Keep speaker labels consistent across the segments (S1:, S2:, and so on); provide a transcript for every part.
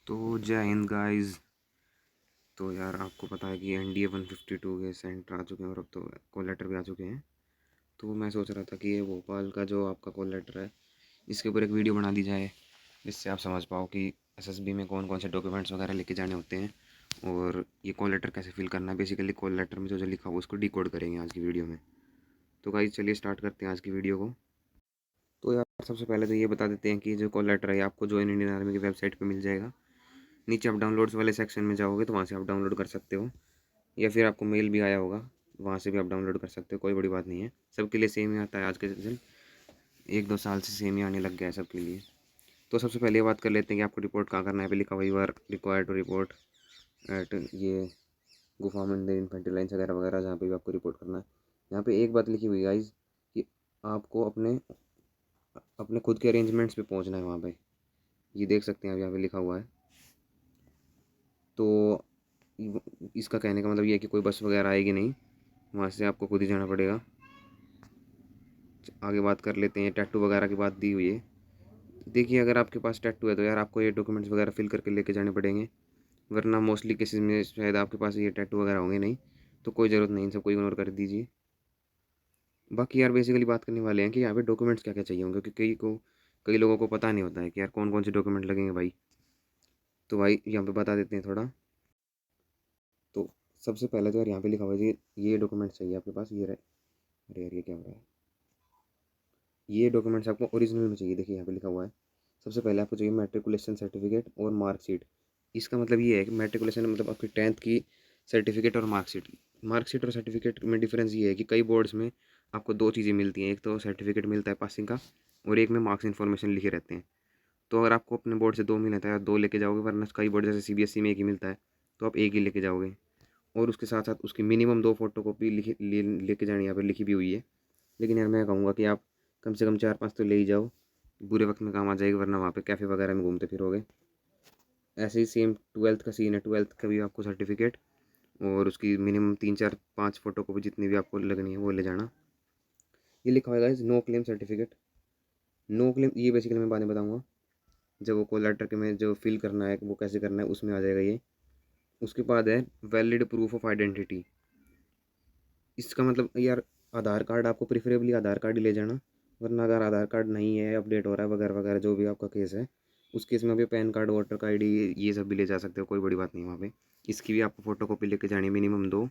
S1: तो जय हिंद गाइस। तो यार आपको पता है कि NDA 152 के सेंटर आ चुके हैं और अब तो कॉल लेटर भी आ चुके हैं। तो मैं सोच रहा था कि ये भोपाल का जो आपका कॉल लेटर है इसके ऊपर एक वीडियो बना दी जाए, जिससे आप समझ पाओ कि SSB में कौन कौन से डॉक्यूमेंट्स वगैरह लेके जाने होते हैं और ये कॉल लेटर कैसे फिल करना है। बेसिकली कॉल लेटर में जो जो लिखा हुआ उसको डिकोड करेंगे आज की वीडियो में। तो गाइस चलिए स्टार्ट करते हैं आज की वीडियो को। तो यार सबसे पहले तो ये बता देते हैं कि जो कॉल लेटर है आपको ज्वाइन इंडियन आर्मी की वेबसाइट पर मिल जाएगा। नीचे आप डाउनलोड्स वाले सेक्शन में जाओगे तो वहाँ से आप डाउनलोड कर सकते हो, या फिर आपको मेल भी आया होगा, वहाँ से भी आप डाउनलोड कर सकते हो। कोई बड़ी बात नहीं है, सबके लिए सेम ही आता है। आज के दिन 1-2 साल से सेम ही आने लग गया है सबके लिए। तो सबसे पहले ये बात कर लेते हैं कि आपको रिपोर्ट कहाँ करना है। पे लिखा हुआ you are required to report at ये गुफा मंदिर इन्फेंट्री लाइन्स वगैरह वगैरह, जहाँ पे भी आपको रिपोर्ट करना है। यहाँ पे एक बात लिखी हुई है गाइज कि आपको अपने अपने खुद के अरेंजमेंट्स पे पहुँचना है वहाँ पे। ये देख सकते हैं आप, यहाँ पे लिखा हुआ है। तो इसका कहने का मतलब ये है कि कोई बस वगैरह आएगी नहीं, वहाँ से आपको खुद ही जाना पड़ेगा। आगे बात कर लेते हैं, टैटू वगैरह की बात दी हुई है। देखिए अगर आपके पास टैटू है तो यार आपको ये डॉक्यूमेंट्स वगैरह फिल करके लेके जाने पड़ेंगे, वरना मोस्टली केसेस में शायद आपके पास ये टैटू वगैरह होंगे नहीं, तो कोई ज़रूरत नहीं, इन सबको इग्नोर कर दीजिए। बाकी यार बेसिकली बात करने वाले हैं कि यहाँ पे डॉक्यूमेंट्स क्या क्या चाहिए होंगे, क्योंकि कई लोगों को पता नहीं होता है कि यार कौन कौन से डॉक्यूमेंट लगेंगे भाई। तो भाई यहाँ पे बता देते हैं थोड़ा। तो सबसे पहले तो यार यहाँ पे लिखा हुआ है ये डॉक्यूमेंट चाहिए आपके पास, ये रहे। अरे यार ये क्या हो रहा है, ये डॉक्यूमेंट्स आपको ओरिजिनल में चाहिए। देखिए यहाँ पे लिखा हुआ है सबसे पहले आपको चाहिए मैट्रिकुलेशन सर्टिफिकेट और मार्कशीट। इसका मतलब ये है कि मैट्रिकुलेशन मतलब आपकी 10th की सर्टिफिकेट और मार्कशीट। मार्कशीट और सर्टिफिकेट में डिफरेंस ये है कि कई बोर्ड्स में आपको दो चीज़ें मिलती हैं, एक तो सर्टिफिकेट मिलता है पासिंग का और एक में मार्क्स इन्फॉर्मेशन लिखे रहते हैं। तो अगर आपको अपने बोर्ड से दो मिल जाता है दो लेके जाओगे, वरना कई बोर्ड जैसे CBSE में एक ही मिलता है तो आप एक ही लेके जाओगे। और उसके साथ साथ उसकी मिनिमम 2 फोटो कॉपी लेके जानी यहाँ पर लिखी भी हुई है। लेकिन यार मैं कहूँगा कि आप कम से कम 4-5 तो ले ही जाओ, बुरे वक्त में काम आ जाएगी, वरना वहाँ पे कैफ़े वगैरह में घूमते फिरोगे। ऐसे ही सेम 12th का सीन है, 12th का भी आपको सर्टिफिकेट और उसकी मिनिमम 3-4-5 फोटो कॉपी जितनी भी आपको लगनी है वो ले जाना। ये लिखा होगा इस no claim certificate. No claim ये बेसिकली मैं बाद में बताऊँगा, जब वो कॉल लेटर के में जो फिल करना है वो कैसे करना है उसमें आ जाएगा ये। उसके बाद है वैलिड प्रूफ ऑफ आइडेंटिटी। इसका मतलब यार आधार कार्ड, आपको प्रीफरेबली आधार कार्ड ही ले जाना, वरना अगर आधार कार्ड नहीं है, अपडेट हो रहा है वगैरह वगैरह जो भी आपका केस है, उस केस में भी पैन कार्ड, वोटर का ID ये सब भी ले जा सकते हो, कोई बड़ी बात नहीं वहाँ पे। इसकी भी आपको फ़ोटो कॉपी लेके जानी है मिनिमम 2।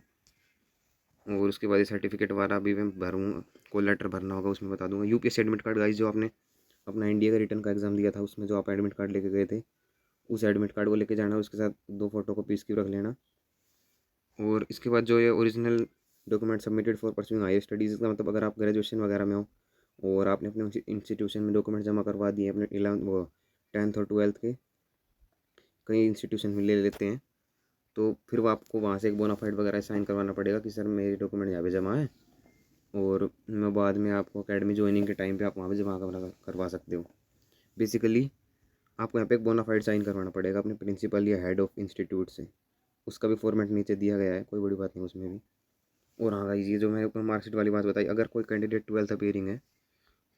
S1: और उसके बाद ये सर्टिफिकेट वाला भी मैं भरूँगा, कॉल लेटर भरना होगा उसमें बता दूँगा। UPSC एडमिट कार्ड गाइस, जो आपने अपना इंडिया का रिटर्न का एग्ज़ाम दिया था उसमें जो आप एडमिट कार्ड लेके गए थे, उस एडमिट कार्ड को लेके जाना, उसके साथ 2 फोटो कॉपी इसकी रख लेना। और इसके बाद जो ये original document submitted for pursuing higher studies, का मतलब अगर आप ग्रेजुएशन वगैरह में हो और आपने अपने इंस्टीट्यूशन में डॉक्यूमेंट जमा करवा दिए अपने 11th वो 10th और 12th के, कई इंस्टीट्यूशन में ले लेते हैं, तो फिर वो आपको वहाँ से एक बोनाफाइड वगैरह साइन करवाना पड़ेगा कि सर मेरे डॉक्यूमेंट यहाँ पे जमा है, और मैं बाद में आपको अकेडमी ज्वाइनिंग के टाइम पे आप वहाँ पे जमा करवा सकते हो। बेसिकली आपको यहाँ पे एक बोनाफाइड साइन करवाना पड़ेगा अपने प्रिंसिपल या हेड ऑफ इंस्टीट्यूट से। उसका भी फॉर्मेट नीचे दिया गया है, कोई बड़ी बात नहीं उसमें भी। और हाँ गाइस, ये जो मैंने ऊपर मार्कशीट वाली बात बताई, अगर कोई कैंडिडेट 12th अपेयरिंग है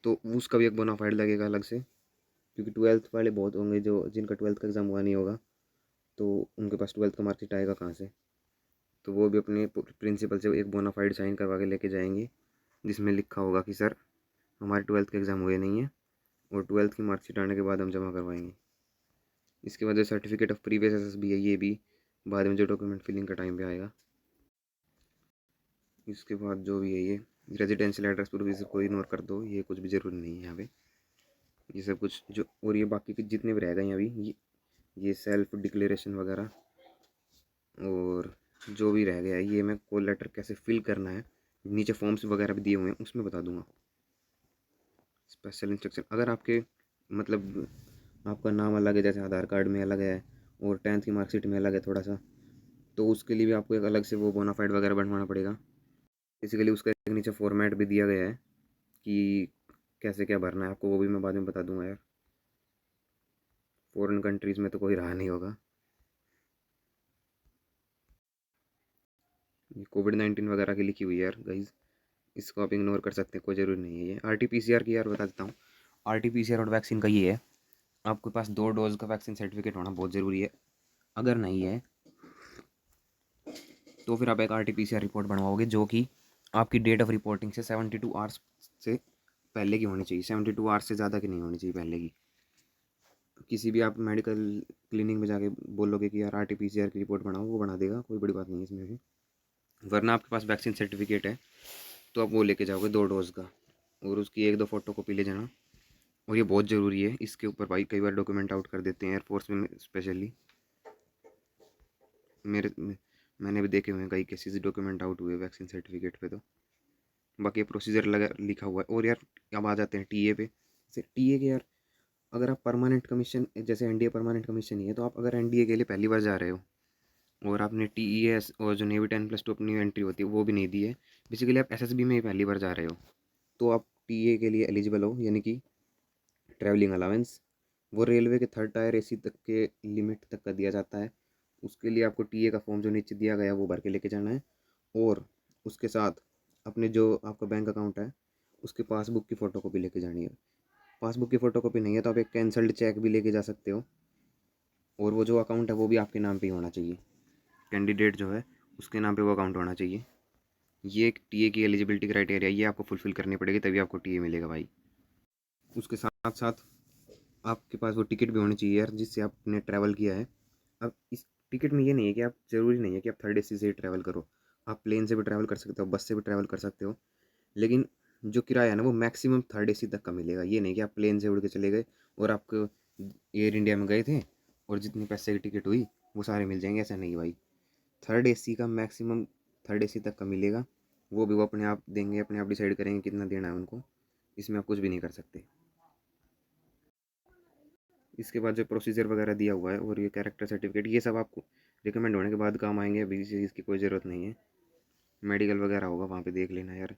S1: तो उसका भी एक बोनाफाइड लगेगा अलग से, क्योंकि 12th वाले बहुत होंगे जो जिनका 12th का एग्ज़ाम हुआ नहीं होगा, तो उनके पास 12th का मार्कशीट आएगा कहाँ से। तो वो भी अपने प्रिंसिपल से एक बोनाफाइड साइन करवा के लेके जाएंगे, जिसमें लिखा होगा कि सर हमारे 12th के एग्ज़ाम हुए नहीं है और 12th की मार्कशीट आने के बाद हम जमा करवाएंगे। इसके बाद जो सर्टिफिकेट ऑफ प्रीवियस SSB है, ये भी बाद में जो डॉक्यूमेंट फिलिंग का टाइम पे आएगा। इसके बाद जो भी है ये रेजिडेंशियल एड्रेस प्रूफ, इसे कोई इग्नोर कर दो, ये कुछ भी ज़रूरी नहीं है यहाँ पे। ये सब कुछ जो, और ये बाकी के जितने भी रहेगा यहाँ भी ये सेल्फ डिक्लेरेशन वगैरह और जो भी रह गया है, ये मैं कॉल लेटर कैसे फिल करना है, नीचे फॉर्म्स वगैरह भी दिए हुए हैं उसमें बता दूंगा। स्पेशल इंस्ट्रक्शन, अगर आपके मतलब आपका नाम अलग है, जैसे आधार कार्ड में अलग है और 10th की मार्कशीट में अलग है थोड़ा सा, तो उसके लिए भी आपको एक अलग से वो बोनाफाइड वगैरह बनवाना पड़ेगा। बेसिकली उसका एक नीचे फॉर्मेट भी दिया गया है कि कैसे क्या भरना है आपको, वो भी मैं बाद में बता दूंगा यार। फॉरेन कंट्रीज़ में तो कोई रहा नहीं होगा। ये COVID-19 वगैरह की लिखी हुई है यार गाइज, इसको आप इग्नोर कर सकते हैं, कोई ज़रूरी नहीं है। ये RT-PCR की यार बता देता हूँ। RT-PCR और वैक्सीन का ये है, आपके पास 2 डोज़ का वैक्सीन सर्टिफिकेट होना बहुत ज़रूरी है। अगर नहीं है तो फिर आप एक RT-PCR रिपोर्ट बनवाओगे, जो कि आपकी डेट ऑफ रिपोर्टिंग से 72 आवर्स से पहले की होनी चाहिए। 72 आवर्स से ज़्यादा की नहीं होनी चाहिए पहले की। किसी भी आप मेडिकल क्लिनिक में जाके बोलोगे कि यार RT-PCR की रिपोर्ट बनाओ, वो बना देगा, कोई बड़ी बात नहीं है इसमें भी। वरना आपके पास वैक्सीन सर्टिफिकेट है तो आप वो लेके जाओगे 2 डोज़ का, और उसकी 1-2 फ़ोटो कॉपी ले जाना। और ये बहुत ज़रूरी है, इसके ऊपर भाई कई बार डॉक्यूमेंट आउट कर देते हैं एयरफोर्स में स्पेशली। मैंने भी देखे हुए हैं कई केसेस डॉक्यूमेंट आउट हुए वैक्सीन सर्टिफिकेट पे। तो बाकी प्रोसीजर लगा लिखा हुआ है। और यार अब आ जाते हैं टीए पे। जैसे टीए के यार, अगर आप परमानेंट कमीशन, जैसे एनडीए परमानेंट कमीशन ही है, तो आप अगर एनडीए के लिए पहली बार जा रहे हो और आपने टीईएस और जो नेवी 10+2 अपनी एंट्री होती है वो भी नहीं दी है, बेसिकली आप एसएसबी में ही पहली बार जा रहे हो, तो आप टीए के लिए एलिजिबल हो, यानी कि ट्रैवलिंग अलाउंस वो रेलवे के थर्ड टायर एसी तक के लिमिट तक का दिया जाता है। उसके लिए आपको टीए का फॉर्म जो नीचे दिया गया है वो भर के लेके जाना है। और उसके साथ अपने जो आपका बैंक अकाउंट है उसके पासबुक की फ़ोटोकॉपी लेके जानी है। पासबुक की फ़ोटोकॉपी नहीं है तो आप एक कैंसल्ड चेक भी लेके जा सकते हो। और वो जो अकाउंट है वो भी आपके नाम पे ही होना चाहिए, कैंडिडेट जो है उसके नाम पे वो अकाउंट होना चाहिए। ये एक टीए की एलिजिबिलिटी क्राइटेरिया, ये आपको फुलफिल करनी पड़ेगी तभी आपको टीए मिलेगा भाई। उसके साथ साथ आपके पास वो टिकट भी होनी चाहिए यार जिससे आपने ट्रैवल किया है। अब इस टिकट में ये नहीं है कि आप, ज़रूरी नहीं है कि आप थर्ड एसी से ही ट्रैवल करो, आप प्लेन से भी ट्रैवल कर सकते हो, बस से भी ट्रैवल कर सकते हो। लेकिन जो किराया है ना वो मैक्सिमम थर्ड एसी तक का मिलेगा। ये नहीं कि आप प्लेन से उड़ के चले गए और आपको एयर इंडिया में गए थे और जितने पैसे की टिकट हुई वो सारे मिल जाएंगे, ऐसा नहीं भाई। थर्ड एसी का मैक्सिमम थर्ड एसी तक का मिलेगा, वो भी वो अपने आप देंगे, अपने आप डिसाइड करेंगे कितना देना है उनको, इसमें आप कुछ भी नहीं कर सकते। इसके बाद जो प्रोसीजर वगैरह दिया हुआ है और ये कैरेक्टर सर्टिफिकेट, ये सब आपको रिकमेंड होने के बाद काम आएंगे, अभी इस चीज़ की कोई ज़रूरत नहीं है। मेडिकल वगैरह होगा वहाँ पे देख लेना यार।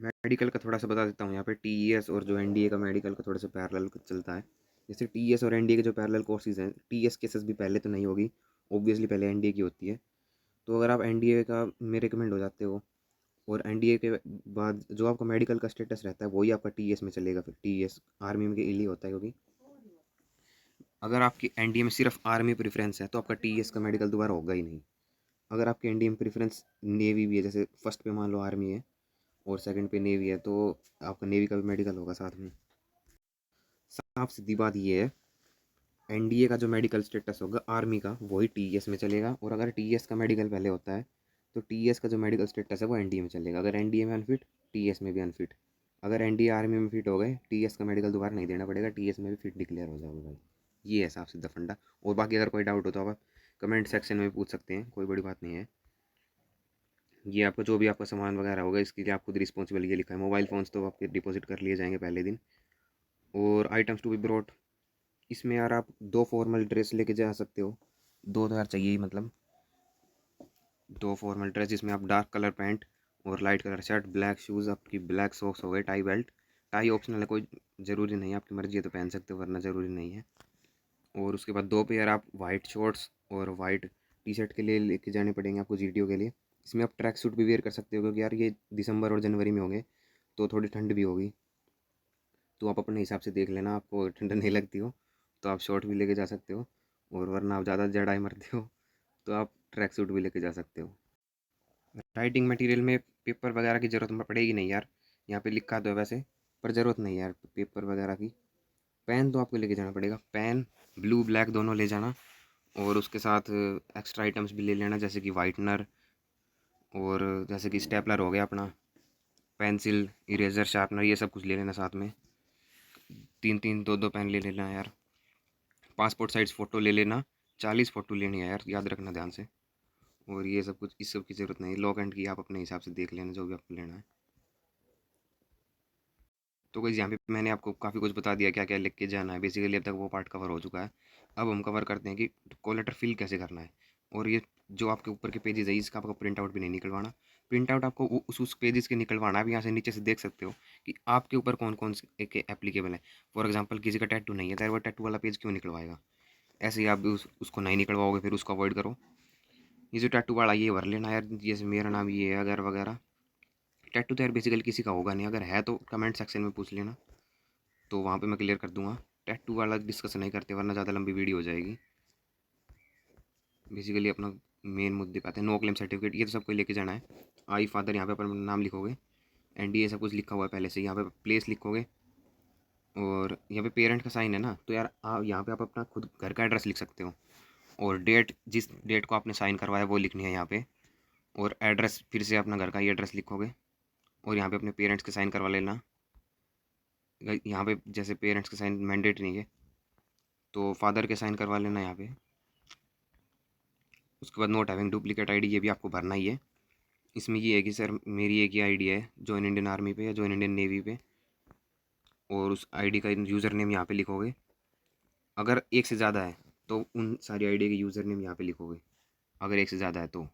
S1: मेडिकल का थोड़ा सा बता देता हूँ यहाँ पे, टीईएस और जो एनडीए का मेडिकल का थोड़ा सा पैरेलल चलता है। जैसे टीईएस और एनडीए के जो पैरेलल कोर्सेज हैं, टीईएस केसेस भी पहले तो नहीं होगी, ऑब्वियसली पहले एनडीए की होती है। तो अगर आप एनडीए का में रिकमेंड हो जाते हो और एनडीए के बाद जो आपका मेडिकल का स्टेटस रहता है वही आपका टीईएस में चलेगा। फिर टीईएस आर्मी में के लिए होता है, क्योंकि अगर आपकी एनडीए में सिर्फ आर्मी प्रेफरेंस है तो आपका टीईएस का मेडिकल दोबारा होगा ही नहीं। अगर आपकी एनडीए में प्रेफरेंस नेवी भी है, जैसे फर्स्ट पे मान लो आर्मी है और सेकंड पे नेवी है, तो आपका नेवी का भी मेडिकल होगा साथ में। साफ सीधी बात ये है, एनडीए का जो मेडिकल स्टेटस होगा आर्मी का वही टीईएस में चलेगा, और अगर टीईएस का मेडिकल पहले होता है तो टीईएस का जो मेडिकल स्टेटस है वो एनडीए में चलेगा। अगर एनडीए में अनफिट, टीईएस में भी अनफिट। अगर एनडीए आर्मी में फिट हो गए, टीईएस का मेडिकल दोबारा नहीं देना पड़ेगा, टीईएस में भी फिट डिक्लेयर हो जाओगे भाई। ये है साफ सीधा फंडा। और बाकी अगर कोई डाउट हो तो आप कमेंट सेक्शन में पूछ सकते हैं, कोई बड़ी बात नहीं है। ये आपका जो भी आपका सामान वगैरह होगा इसके लिए आप खुद रिस्पॉन्सिबल, ये लिखा है। मोबाइल फ़ोन्स तो आपके डिपॉजिट कर लिए जाएंगे पहले दिन। और आइटम्स टू बी ब्रॉट, इसमें यार आप 2 फॉर्मल ड्रेस लेके जा सकते हो। 2 तो यार चाहिए ही, मतलब 2 फॉर्मल ड्रेस जिसमें आप डार्क कलर पैंट और light colour shirt, black shoes, आपकी ब्लैक सॉक्स हो गए, टाई बेल्ट। टाई ऑप्शनल है, कोई ज़रूरी नहीं है, आपकी मर्ज़ी है तो पहन सकते हो वरना ज़रूरी नहीं है। और उसके बाद 2 पेयर आप वाइट शॉर्ट्स और वाइट टी शर्ट के लिए लेके जाने पड़ेंगे आपको जीटीओ के लिए। इसमें आप ट्रैक सूट भी वेयर कर सकते हो, क्योंकि यार ये दिसंबर और जनवरी में होंगे तो थोड़ी ठंड भी होगी। तो आप अपने हिसाब से देख लेना, आपको ठंड नहीं लगती हो तो आप शॉर्ट भी लेके जा सकते हो, और वरना आप ज़्यादा जड़ाई मरते हो तो आप ट्रैक सूट भी लेके जा सकते हो। राइटिंग मटेरियल में पेपर वगैरह की ज़रूरत पड़ेगी नहीं यार, यहाँ पे लिखा तो है वैसे, पर ज़रूरत नहीं यार पेपर वगैरह की। पेन तो आपको लेके जाना पड़ेगा, पेन ब्लू ब्लैक दोनों ले जाना। और उसके साथ एक्स्ट्रा आइटम्स भी ले लेना, जैसे कि वाइटनर, और जैसे कि स्टेपलर हो गया अपना, पेंसिल, इरेज़र, शार्पनर, ये सब कुछ ले लेना साथ में। 3-3 2-2 पेन ले लेना यार। पासपोर्ट साइज़ फ़ोटो ले लेना, 40 फ़ोटो लेनी है यार, याद रखना ध्यान से। और ये सब कुछ, इस सब की ज़रूरत नहीं, लॉक एंड की आप अपने हिसाब से देख लेना जो भी आपको लेना है। तो गाइस यहाँ पे मैंने आपको काफ़ी कुछ बता दिया क्या क्या लिख के जाना है, बेसिकली अब तक वो पार्ट कवर हो चुका है। अब हम कवर करते हैं कि कॉल लेटर फिल कैसे करना है। और ये जो आपके ऊपर के पेजेस है इसका आपको प्रिंट आउट भी नहीं निकलवाना। प्रिंट आउट आपको उस पेजेस के निकलवाना है। आप यहाँ से नीचे से देख सकते हो कि आपके ऊपर कौन कौन से के एप्लीकेबल है। फॉर एग्जाम्पल किसी का टैटू नहीं है तो वो टैटू वाला पेज क्यों निकलवाएगा। ऐसे ही आप भी उसको नहीं निकलवाओगे, फिर उसको अवॉइड करो। ये जो टैटू वाला ये भर लेना यार, जैसे मेरा नाम ये है अगर वगैरह, टैटू तो यार बेसिकली किसी का होगा नहीं, अगर है तो कमेंट सेक्शन में पूछ लेना, तो वहाँ पे मैं क्लियर कर दूंगा। टैटू वाला डिस्कस नहीं करते वरना ज़्यादा लंबी वीडियो हो जाएगी। बेसिकली अपना मेन मुद्दे पे आते हैं। नो क्लेम सर्टिफिकेट ये तो सबको लेके जाना है। आई फादर यहाँ पे अपना नाम लिखोगे, एनडीए सब कुछ लिखा हुआ है पहले से। यहाँ पे प्लेस लिखोगे और यहाँ पे पेरेंट का साइन है ना, तो यार आप यहाँ पे आप अपना खुद घर का एड्रेस लिख सकते हो। और डेट, जिस डेट को आपने साइन करवाया वो लिखनी है यहाँ पे। और एड्रेस फिर से अपना घर का ही एड्रेस लिखोगे और यहाँ पे अपने पेरेंट्स के साइन करवा लेना। यहाँ पे जैसे पेरेंट्स के साइन मैंडेटरी नहीं है, तो फादर के साइन करवा लेना यहाँ पे। उसके बाद नोट हैविंग डुप्लीकेट आईडी, ये भी आपको भरना ही है। इसमें ये है कि सर मेरी एक ही आईडी है जॉइन इंडियन आर्मी पे या जॉइन इंडियन नेवी पे, और उस आईडी का यूज़र नेम यहाँ पे लिखोगे। अगर एक से ज़्यादा है तो उन सारी आईडी के यूज़र नेम यहाँ पे लिखोगे, अगर एक से ज़्यादा है तो।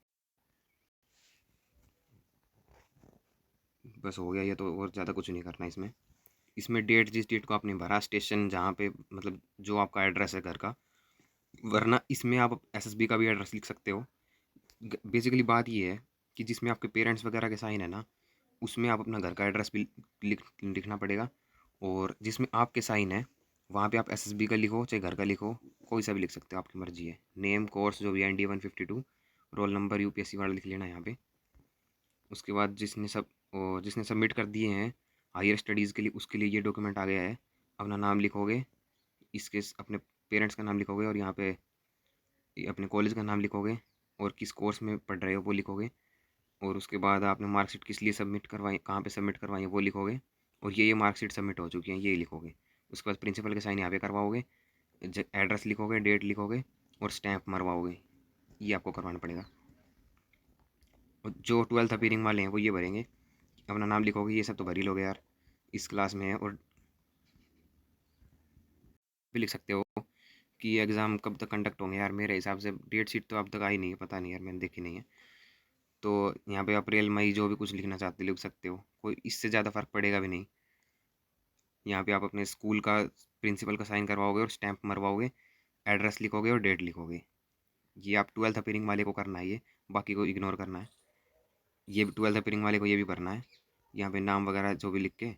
S1: बस हो गया ये तो, और ज़्यादा कुछ नहीं करना इसमें। इसमें डेट, जिस डेट को आपने भरा, स्टेशन जहाँ पे मतलब जो आपका एड्रेस है घर का, वरना इसमें आप एसएसबी का भी एड्रेस लिख सकते हो। बेसिकली बात ये है कि जिसमें आपके पेरेंट्स वगैरह के साइन है ना, उसमें आप अपना घर का एड्रेस भी लिखना पड़ेगा। और जिसमें आपके साइन है वहाँ पे आप एसएसबी का लिखो चाहे घर का लिखो, कोई सा भी लिख सकते हो, आपकी मर्जी है। नेम, कोर्स जो भी है, ND-152, रोल नंबर यूपीएससी वाला लिख लेना यहाँ पे। उसके बाद जिसने सबमिट कर दिए हैं हायर स्टडीज़ के लिए, उसके लिए ये डॉक्यूमेंट आ गया है। अपना नाम लिखोगे, इसके अपने पेरेंट्स का नाम लिखोगे और यहाँ पे अपने कॉलेज का नाम लिखोगे और किस कोर्स में पढ़ रहे हो वो लिखोगे। और उसके बाद आपने मार्कशीट किस लिए सबमिट करवाई, कहाँ पे सबमिट करवाई है वो लिखोगे। और ये मार्कशीट सबमिट हो चुकी हैं ये लिखोगे। उसके बाद प्रिंसिपल के साइन यहाँ पे करवाओगे, एड्रेस लिखोगे, डेट लिखोगे और स्टैंप मरवाओगे। ये आपको करवाना पड़ेगा। और जो 12th अपीयरिंग वाले हैं वो ये भरेंगे, अपना नाम लिखोगे। ये सब तो भर ही लोगे यार, इस क्लास में है। और भी लिख सकते हो कि एग्ज़ाम कब तक कंडक्ट होंगे। यार मेरे हिसाब से डेट शीट तो अब तक आई नहीं है, पता नहीं यार, मैंने देखी नहीं है। तो यहाँ पे अप्रैल मई जो भी कुछ लिखना चाहते लिख सकते हो, कोई इससे ज़्यादा फ़र्क पड़ेगा भी नहीं। यहाँ पे आप अपने स्कूल का प्रिंसिपल का साइन करवाओगे और स्टैंप मरवाओगे, एड्रेस लिखोगे और डेट लिखोगे। ये आप 12th अपीयरिंग वाले को करना है, ये बाकी को इग्नोर करना है। ये 12th अपीयरिंग वाले को ये भी भरना है, यहाँ पे नाम वगैरह जो भी लिख के।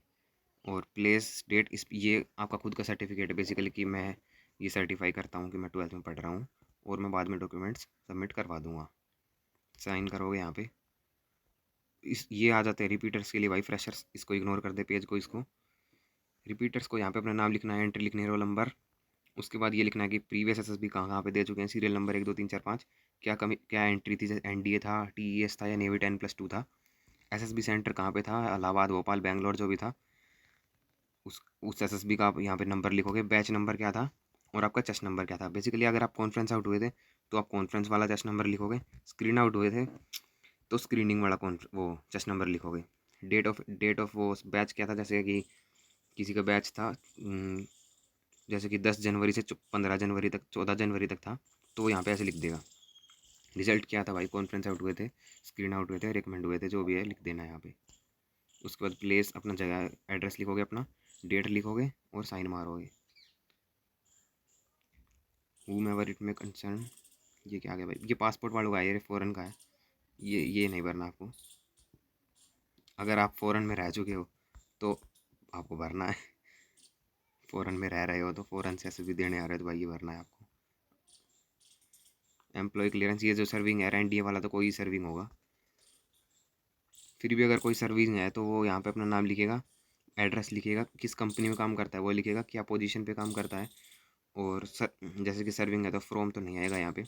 S1: और प्लेस, डेट, इस ये आपका खुद का सर्टिफिकेट है बेसिकली कि मैं ये सर्टिफाई करता हूँ कि मैं 12th में पढ़ रहा हूँ, और मैं बाद में डॉक्यूमेंट्स सबमिट करवा दूँगा। साइन करोगे यहाँ पे। इस ये आ जाते हैं रिपीटर्स के लिए भाई, फ्रेशर्स इसको इग्नोर कर दे पेज को। इसको रिपीटर्स को यहाँ पे अपना नाम लिखना है, एंट्री लिखनी है, रोल नंबर। उसके बाद ये लिखना है कि प्रीवियस एसएसबी कहाँ कहाँ पे दे चुके हैं, सीरियल नंबर 1 2 3 4 5, क्या एंट्री थी, जैसे एनडीए था, टीईएस था या नेवी 10+2 था, एसएसबी सेंटर कहाँ पे था, इलाहाबाद, भोपाल, बेंगलोर जो भी था, उस एसएसबी का आप यहाँ पे नंबर लिखोगे, बैच नंबर क्या था और आपका चेस्ट नंबर क्या था। बेसिकली अगर आप कॉन्फ्रेंस आउट हुए थे तो आप कॉन्फ्रेंस वाला चेस्ट नंबर लिखोगे, स्क्रीन आउट हुए थे तो स्क्रीनिंग वाला वो चेस्ट नंबर लिखोगे। डेट ऑफ वो बैच क्या था, जैसे कि किसी का बैच था जैसे कि 10 जनवरी से 15 जनवरी तक, 14 जनवरी तक था, तो वो यहाँ पे ऐसे लिख देगा। रिजल्ट क्या था भाई, कॉन्फ्रेंस आउट हुए थे, स्क्रीन आउट हुए थे, रिकमेंड हुए थे, जो भी है लिख देना यहाँ पे। उसके बाद प्लेस, अपना जगह एड्रेस लिखोगे, अपना डेट लिखोगे और साइन मारोगे। हूमेवर इट में कंसर्न, ये क्या आ गया भाई, ये पासपोर्ट वालों का है, ये फ़ॉरन का है, ये नहीं भरना आपको। अगर आप फ़ॉरन में रह चुके हो तो आपको भरना है। फ़ॉरन में रह रहे हो तो फ़ॉरन से एसएसबी देने आ रहे हो तो भाई ये भरना है आपको। एम्प्लॉय क्लियरेंस, ये जो सर्विंग है एनडीए वाला तो कोई सर्विंग होगा। फिर भी अगर कोई सर्विंग है तो वो यहाँ पे अपना नाम लिखेगा, एड्रेस लिखेगा, किस कंपनी में काम करता है वो लिखेगा, क्या पोजीशन पे काम करता है। और जैसे कि सर्विंग है तो फ्रॉम तो नहीं आएगा यहाँ पे।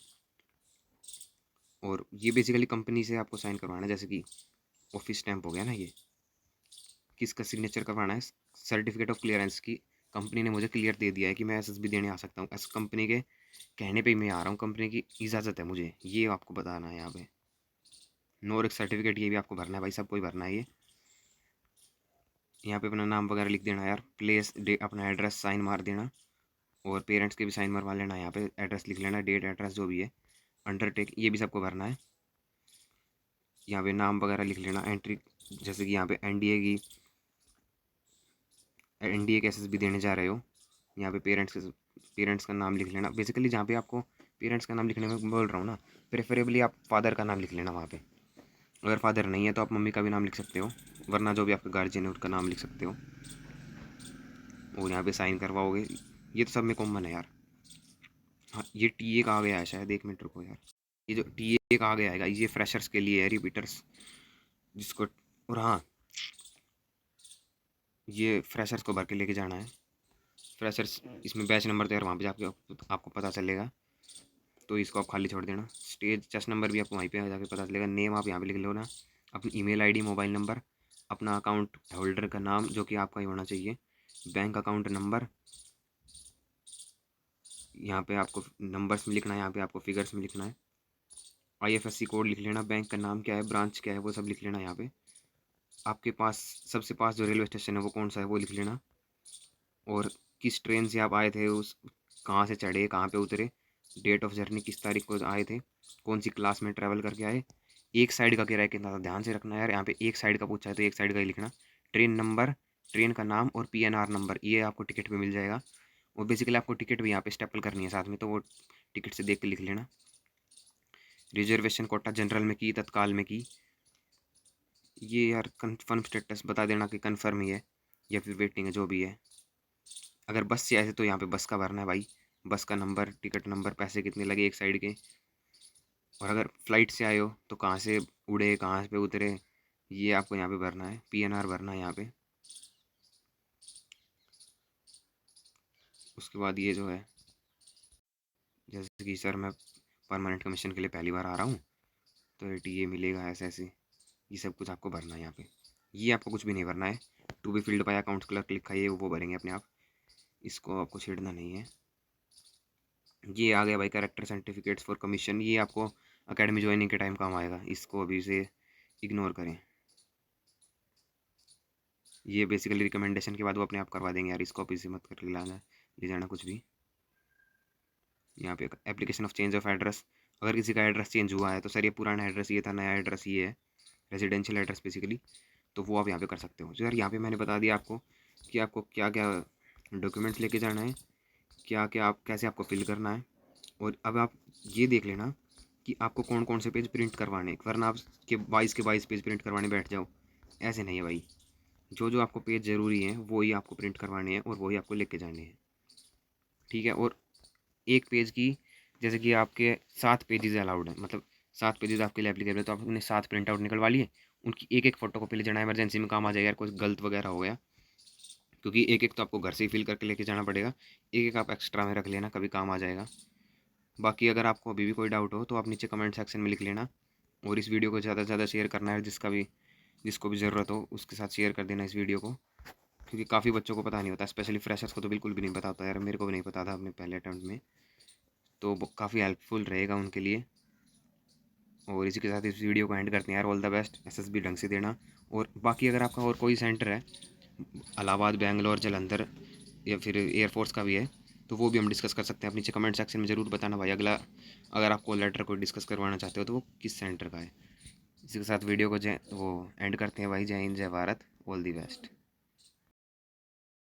S1: और ये बेसिकली कंपनी से आपको साइन करवाना है, जैसे कि ऑफिस स्टैंप हो गया ना, ये किसका सिग्नेचर करवाना है, सर्टिफिकेट ऑफ क्लियरेंस की। कंपनी ने मुझे क्लियर दे दिया है कि मैं एसएसबी देने आ सकता हूँ, ऐसे कंपनी के कहने पे ही मैं आ रहा हूँ, कंपनी की इजाज़त है मुझे, ये आपको बताना है यहाँ पे। नो रिस्क सर्टिफिकेट ये भी आपको भरना है भाई, सबको ही भरना है ये। यहाँ पे अपना नाम वगैरह लिख देना यार, प्लेस, अपना एड्रेस साइन मार देना, और पेरेंट्स के भी साइन मरवा लेना। यहाँ पे एड्रेस लिख लेना, डेट, एड्रेस जो भी है, अंडरटेक, ये भी सबको भरना है। यहाँ पे नाम वगैरह लिख लेना, एंट्री, जैसे कि यहाँ पे एनडीए के एसएसबी देने जा रहे हो, यहाँ पे पेरेंट्स का नाम लिख लेना। बेसिकली जहाँ पे आपको पेरेंट्स का नाम लिखने में बोल रहा हूँ ना, प्रेफरेबली आप फादर का नाम लिख लेना वहाँ पे। अगर फादर नहीं है तो आप मम्मी का भी नाम लिख सकते हो। वरना जो भी आपके गार्जियन है उनका नाम लिख सकते हो और यहाँ पे साइन करवाओगे। ये तो सब में कॉमन है यार। हाँ, ये टी ए का आ गया है शायद, 1 मिनट रुको यार। ये जो टी ए का आ गया है ये फ्रेशर्स के लिए है, रिपीटर्स जिसको। और हाँ, ये फ्रेशर्स को भर के लेके जाना है। फ्रेशर्स इसमें बैच नंबर तो यार वहाँ पे जाके आपको पता चलेगा, तो इसको आप खाली छोड़ देना। स्टेज चेस्ट नंबर भी आपको वहीं पे जाके पता चलेगा। नेम आप यहाँ पे लिख लो ना, अपनी ईमेल आईडी, मोबाइल नंबर, अपना अकाउंट होल्डर का नाम जो कि आपका ही होना चाहिए, बैंक अकाउंट नंबर, यहाँ पे आपको नंबर्स में लिखना है, यहाँ पे आपको फिगर्स में लिखना है। IFSC कोड लिख लेना, बैंक का नाम क्या है, ब्रांच क्या है, वो सब लिख लेना। यहाँ पे आपके पास सबसे पास जो रेलवे स्टेशन है वो कौन सा है वो लिख लेना। और किस ट्रेन से आप आए थे, उस कहाँ से चढ़े, कहाँ पे उतरे, डेट ऑफ जर्नी किस तारीख को आए थे, कौन सी क्लास में ट्रैवल करके आए, एक साइड का किराया कितना था, ध्यान से रखना यार। यहाँ पे एक साइड का पूछा है तो एक साइड का ही लिखना। ट्रेन नंबर, ट्रेन का नाम और PNR नंबर, ये आपको टिकट पे मिल जाएगा। और बेसिकली आपको टिकट भी यहाँ पे स्टेपल करनी है साथ में, तो वो टिकट से देख के लिख लेना। रिजर्वेशन कोटा जनरल में की, तत्काल में की, ये यार कन्फर्म स्टेटस बता देना कि कन्फर्म ही है या फिर वेटिंग है, जो भी है। अगर बस से आए थे तो यहाँ पे बस का भरना है भाई, बस का नंबर, टिकट नंबर, पैसे कितने लगे एक साइड के। और अगर फ़्लाइट से आए हो तो कहाँ से उड़े, कहाँ पे उतरे, ये आपको यहाँ पे भरना है। PNR भरना है यहाँ पे। उसके बाद ये जो है, जैसे कि सर मैं परमानेंट कमीशन के लिए पहली बार आ रहा हूँ तो ये मिलेगा ऐसे ऐसे, ये सब कुछ आपको भरना है यहाँ पे। ये आपको कुछ भी नहीं भरना है। To be filled by account clerk लिखा है, ये वो भरेंगे अपने आप, इसको आपको छेड़ना नहीं है। ये आ गया भाई कैरेक्टर सर्टिफिकेट्स फॉर कमीशन, ये आपको अकेडमी ज्वाइनिंग के टाइम काम आएगा, इसको अभी से इग्नोर करें। ये बेसिकली रिकमेंडेशन के बाद वो अपने आप करवा देंगे यार, इसको ऑफिस से मत कर ले जाना कुछ भी। यहाँ पे application of change of address, अगर किसी का एड्रेस चेंज हुआ है तो सर ये पुराना एड्रेस ये था, नया एड्रेस ये है, रेजिडेंशियल एड्रेस बेसिकली, तो वो आप यहाँ पे कर सकते हो। सर यहाँ पे मैंने बता दिया आपको कि आपको क्या क्या डॉक्यूमेंट्स लेके जाना है, क्या क्या आप कैसे आपको फिल करना है। और अब आप ये देख लेना कि आपको कौन कौन से पेज प्रिंट करवाने, वरना आप के 22 पेज प्रिंट करवाने बैठ जाओ, ऐसे नहीं है भाई। जो जो आपको पेज ज़रूरी हैं वो ही आपको प्रिंट करवाने हैं और वही आपको लेके जाने हैं, ठीक है। और एक पेज की, जैसे कि आपके 7 पेजेस अलाउड हैं, मतलब 7 पेजेस आपके लिए एप्लीकेबल है, तो आपने 7 प्रिंट आउट निकलवा लिए, उनकी एक एक फ़ोटो कॉपी ले जाना, इमरजेंसी में काम आ जाएगा यार, कोई गलत वगैरह हो गया, क्योंकि एक एक तो आपको घर से ही फिल करके लेके जाना पड़ेगा, एक एक आप एक्स्ट्रा में रख लेना, कभी काम आ जाएगा। बाकी अगर आपको अभी भी कोई डाउट हो तो आप नीचे कमेंट सेक्शन में लिख लेना, और इस वीडियो को ज़्यादा से ज़्यादा शेयर करना है, जिसको भी ज़रूरत हो उसके साथ शेयर कर देना इस वीडियो को, क्योंकि काफ़ी बच्चों को पता नहीं होता, स्पेशली फ्रेशर्स को तो बिल्कुल भी नहीं पता होता यार, मेरे को भी नहीं पता था अपने पहले अटैम्प्ट में, तो काफ़ी हेल्पफुल रहेगा उनके लिए। और इसी के साथ इस वीडियो को एंड करते हैं यार। ऑल द बेस्ट, SSB ढंग से देना। और बाकी अगर आपका और कोई सेंटर है, इलाहाबाद, बेंगलोर, जालंधर या फिर एयरफोर्स का भी है, तो वो भी हम डिस्कस कर सकते हैं। आप नीचे कमेंट सेक्शन में ज़रूर बताना भाई, अगला अगर आपको लेटर कोई डिस्कस करवाना चाहते हो तो वो किस सेंटर का है। इसी के साथ वीडियो को जय वो एंड करते हैं भाई। जय हिंद, जय भारत, ऑल दी बेस्ट।